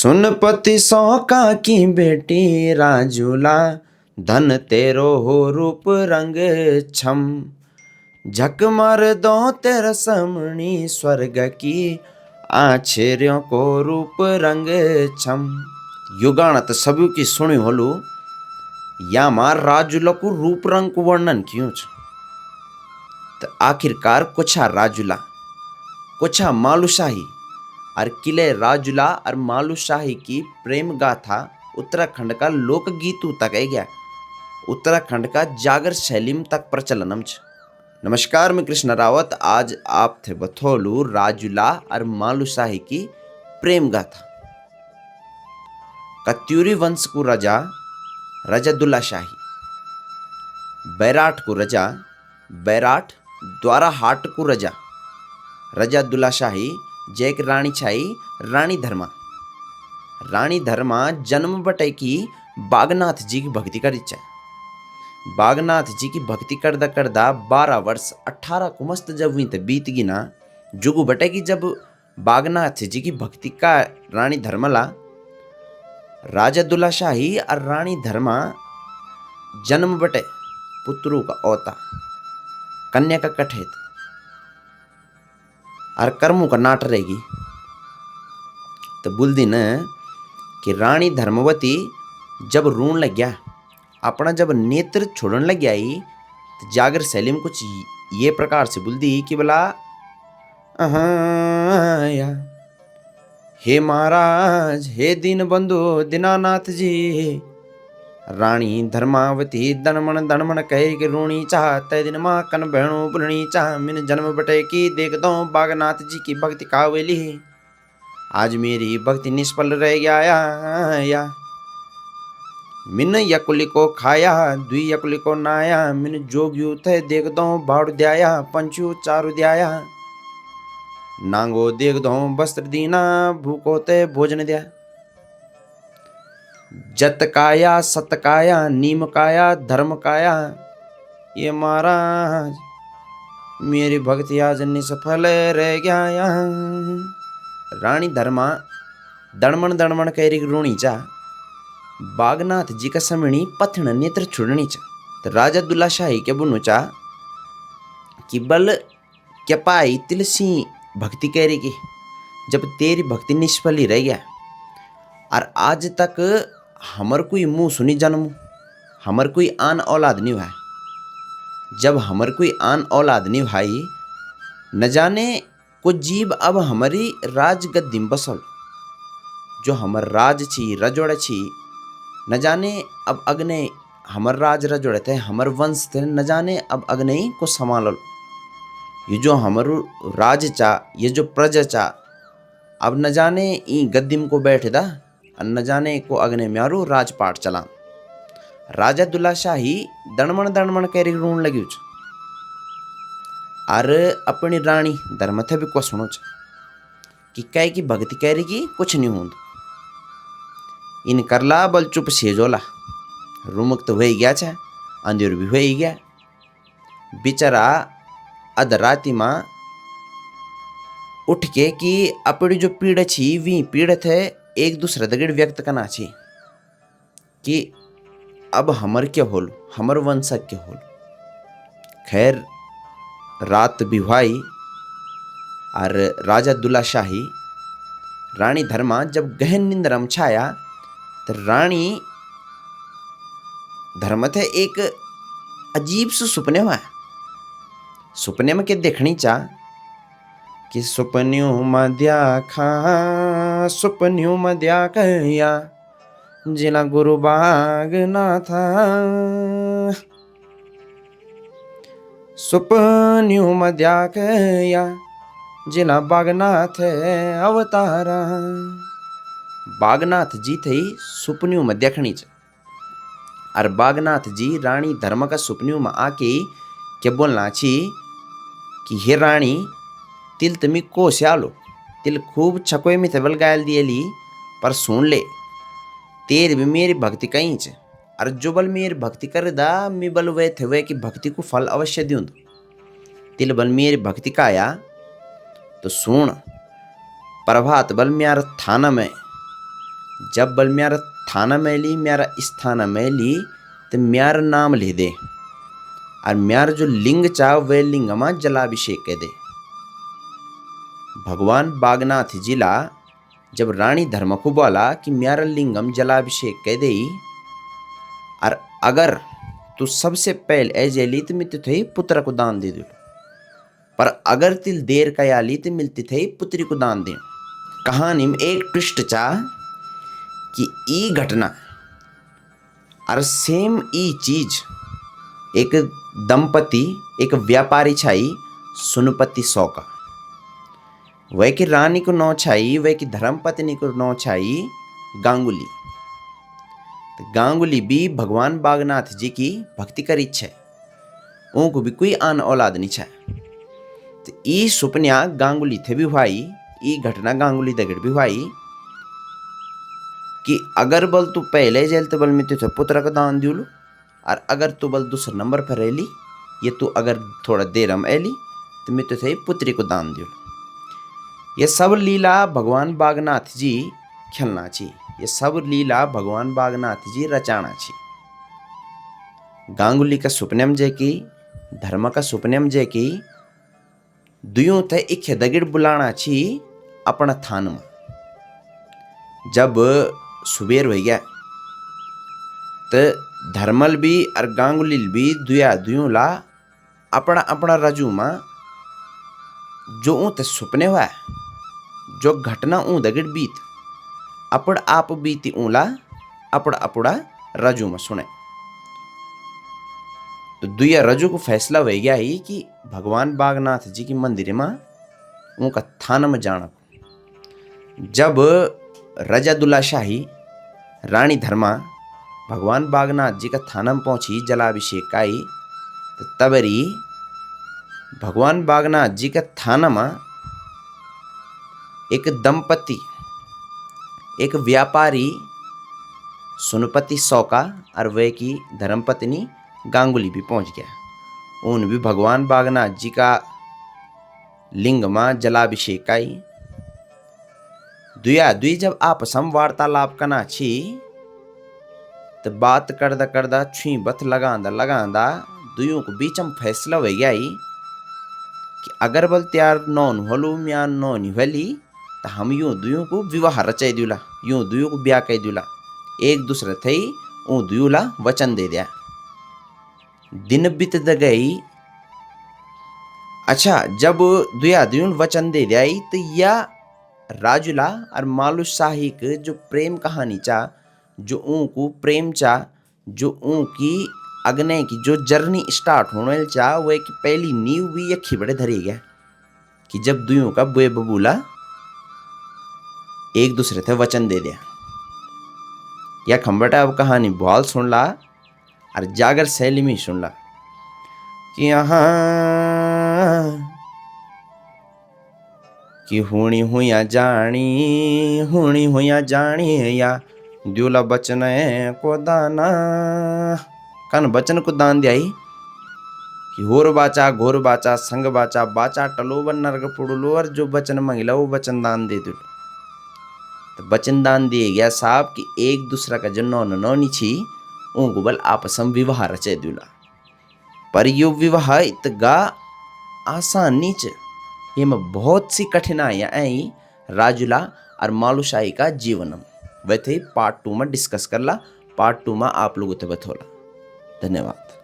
सुनपति सौका की बेटी राजूला, धन तेरो हो रूप रंग छम। झक मार दो तेरा समणी स्वर्ग की, आश्चर्यों को रूप रंग छम। युगाण त सबू की सुनी होलू, या मार राजूला को रूप रंग को वर्णन क्यों छ। त आखिरकार कुछा राजूला, कुछा मालूशाही और किले राजूला और मालूशाही की प्रेम गाथा उत्तराखंड का लोकगीतू तक है गया। उत्तराखंड का जागर शैलीम तक प्रचलनम छ। नमस्कार, मैं कृष्ण रावत। आज आप थे बथोलू राजूला और मालूशाही की प्रेम गाथा। कत्यूरी वंश को राजा रजदुल्ला शाही, बैराट को राजा, बैराट द्वारा हाट को राजा रजदुल्ला शाही, जय की रानी छाई रानी धर्मा। रानी धर्मा जन्म बटे की बागनाथ जी की भक्ति कर इच्छा। बागनाथ जी की भक्ति करदा करदा 12 वर्ष 18 कुमस्त जब हुई तो बीत गिना। जुगु बटे की जब बागनाथ जी की भक्ति का रानी धर्मला, राजदुल्ला शाही और रानी धर्मा जन्म बटे पुत्रु का ओता, कन्या का कठेत और कर्मों का नाट रहेगी। तो बुलदी न कि रानी धर्मवती जब रोन लग गया, अपना जब नेत्र छोड़न लग गया ही, तो जागर शैली में कुछ ये प्रकार से बुलदी कि बोला, या हे महाराज, हे दीन बंधु दीनानाथ जी। रानी धर्मावती दनमन दनमन कहे कि रोणी चाह, तय दिन माँ कन बहनों बुलनी चाह। मिन जन्म बटे की देख दो बागनाथ जी की भक्ति कावेली, आज मेरी भक्ति निष्फल रह गया या। मिन यकुली को खाया, द्वि यकुली को नाया। मिन जोग्यू थे देख दो बाड़ू द्याया, पंचू चारु द्याया। नांगो देख दो वस्त्र दीना, भूको ते भोजन द्या। जत काया सत काया, नीम काया धर्म काया। ये महाराज मेरी भक्ति आज निष्फल रह गया। रानी धर्मा दणमण दणमण कैरी रोणी चा, बागनाथ जी का समणी पथन नेत्र छुड़नी चा। तो राजा दुल्ला शाही के बुनु चा कि बल क्या पाई तिलसी भक्ति कैरी की, जब तेरी भक्ति निष्फल ही रह गया। और आज तक हमर कोई मुंह सुनी जन्म, हमर कोई आन औलाद नहीं हुआ। जब हमर कोई आन औलाद नहीं भाई, न जाने को जीव अब हमारी राज गद्दी बसल। जो हमर राज छी रजोड़ छी, न जाने अब अग्ने हमर राज रजोड़े थे, हमर वंश थे, न जाने अब अग्ने को संभाल। ये जो हमर राज चा, ये जो प्रजा चा, अब न जाने ई गद्दीम को बैठ दा, न जाने को अग्ने म्यारू राजपाट चला। राजा दुल्ला शाही दणमण दणमण कैरी रोन लगी छ। और अपनी रानी धर्म थे भी को सुनो छ कि कै की भक्ति कैरी की कुछ नहीं होंद। इन करला बल चुप सेजोला, रुमुक्त तो हो गया छ, अंधेर भी हो गया। बेचारा अध राति माँ उठ के कि अपनी जो पीड़ छी वी पीड़ थे एक दूसरे दगड़ व्यक्त करना छी कि अब हमर क्या होल, हमर वंशक क्या होल। खैर रात भी हुई और राजा दुल्ला शाही रानी धर्मा जब गहन निंद्रम छाया, तो रानी धर्म थे एक अजीब से सुपने हुआ। सुपने में क्या देखनी चा कि सुपन्यों में द्याखा, सुपन्यों में द्याखया, जिला गुरु बाग ना था। सुपन्यों में द्याखया, जिला बागनाथ अवतारा। बागनाथ जी थे सुपन्यों में देखनी चा, और बागनाथ जी रानी धर्म का सुपन्यों में आके क्या बोलना छी कि हे रानी, तिल तमी को स्यालो, तिल खूब छकोय में तबल गायल दियली, पर सुन ले तेर भी मेरी भक्ति कहीं छ। और जो बल मेरी भक्ति कर दा, मी बल वे थे वे की भक्ति को फल अवश्य दूं। तिल बल मेरी भक्ति का आया तो सुन, प्रभात बल म्यार थाना में जब बल म्यारा थाना मैली म्यारा स्थाना मैली तो म्यारा नाम ले दे और म्यार जो लिंग चा वे लिंग में जलाभिषेक कह दे। भगवान बागनाथ जिला जब रानी धर्म को बोला कि म्यारा लिंगम जलाभिषेक कह दे और अगर तू सबसे पहले ऐजेली तो मिलते थे पुत्र को दान दे दो, पर अगर तिल देर का याली तो मिलती थे पुत्री को दान दे। कहानी में एक ट्विस्ट चा कि ई घटना और सेम ई चीज एक दंपति एक व्यापारी छाई सुनपति सौका, वह की रानी को नौ छाई, वह की धर्मपत्नी को नौ छाई गांगुली। तो गांगुली भी भगवान बागनाथ जी की भक्ति करी छे, उनको भी कोई आन औलाद नहीं छे। तो ई सुपन्या गांगुली थे भी हुई, ई घटना गांगुली दगड़ भी हुई कि अगर बल तू पहले जेल तो बल में तुझे पुत्र का दान दियो, और अगर तू बल दूसरे नंबर पर एली ये तू अगर थोड़ा देर में एली तो मैं तुझे पुत्री को दान दियो। ये सब लीला भगवान बागनाथ जी खेलना चाहिए, ये सब लीला भगवान बागनाथ जी रचाना चाहिए। गांगुली का सुपनेम जे की धर्म का सुपनेम जे की दुयों थे इखे दगिड़ बुलाना चाहिए अपना थान में। जब सुबेर हो गया तो धर्मल भी और गांगुली भी दुयों ला अपना अपना रजू में जो ऊते सुपने हुआ जो घटना ऊ दगिड़ बीत अपड़ आप बीती ऊला अपड़ा अपड़ा रजू में सुने। तो दुया रजू को फैसला हो गया ही कि भगवान बागनाथ जी की मंदिर में उनका थान में जाना। जब रजा दुल्ला शाही रानी धर्मा भगवान बागनाथ जी का थाना में पहुंची जलाभिषेक आई, तो तबरी भगवान बागनाथ जी का थाना में एक दंपति एक व्यापारी सुनपति सौका और वे की धर्मपत्नी गांगुली भी पहुंच गया। उन भी भगवान बागनाथ जी का लिंग में जलाभिषेक आई। दुया दुई जब आपस में वार्तालाप करना छी तो बात करदा करदा छुई बथ लगांदा लगांदा दुयों को बीच में फैसला हो गया ही कि अगर बल त्यार नौन होलू म्या नौन होली तो हम यूं दुयों को विवाह रचाई दूला, यूं दुयों को ब्याह कह दूला, एक दूसरे थे ऊ दुयूला वचन दे दिया। दिन बीत गई। अच्छा जब दुया दुयूं वचन दे दिया तो या राजुला और मालू शाही के जो प्रेम कहानी चा जो ऊँको प्रेम चा जो ऊँकी अग्नि की जो जर्नी स्टार्ट होने चा वह की पहली नींव भी यखी बड़े धरी गया कि जब दुयों का बुए बबूला एक दूसरे थे वचन दे दिया। या खम्बटा अब कहानी बहुत सुन ला और जागर शैली में सुन ला कि यहाँ कि हुणी हुआ जानी या द्यूला बचन को दाना कन बचन को दान दियाई कि होर बाचा घोर बाचा संग बाचा बाचा टलो वन नरक पुड़लो और जो बचन मंगिला वो बचन दान दे दो। तो बचन दान दिए गया साहब कि एक दूसरा का जो नौनी छी ऊँ बल आपस में विवाह रचे दूला। पर यो विवाह इतगा आसान नीच ये में बहुत सी कठिनाइयाँ आई राजुला और मालूशाही का जीवनम। वह थे पार्ट 2 में डिस्कस कर ला, पार्ट 2 में आप लोगों से बतौला। धन्यवाद।